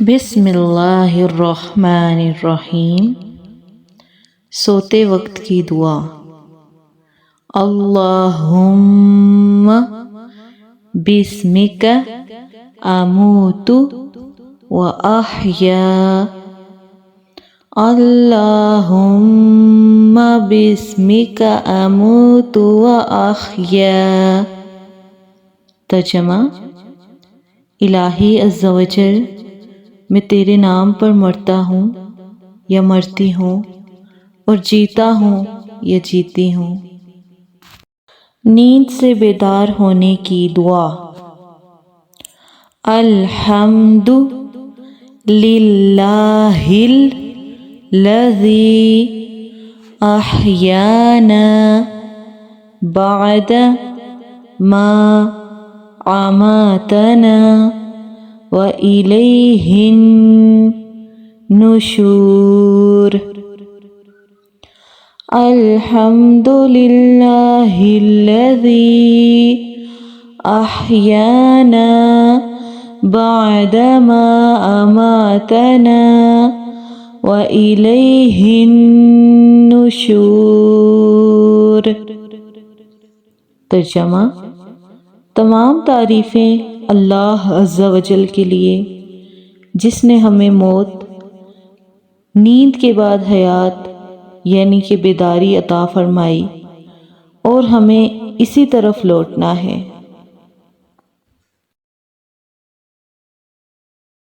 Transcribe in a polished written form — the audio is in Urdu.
بسم اللہ الرحمن الرحیم۔ سوتے وقت کی دعا۔ اللہم بسمک اموت و احیا، اللہم بسمک اموت و احیا۔ ترجمہ: الہی عز و جل، میں تیرے نام پر مرتا ہوں یا مرتی ہوں، اور جیتا ہوں یا جیتی ہوں۔ نیند سے بیدار ہونے کی دعا۔ الحمد للہ الذی احیانا بعد ما اماتنا وإلیہ النشور۔ الحمد للہ الذی احیانا بعد ما اماتنا وإلیہ النشور۔ ترجمہ: تمام تعریفیں اللہ عز و جل کے لیے، جس نے ہمیں موت، نیند کے بعد حیات یعنی کہ بیداری عطا فرمائی، اور ہمیں اسی طرف لوٹنا ہے۔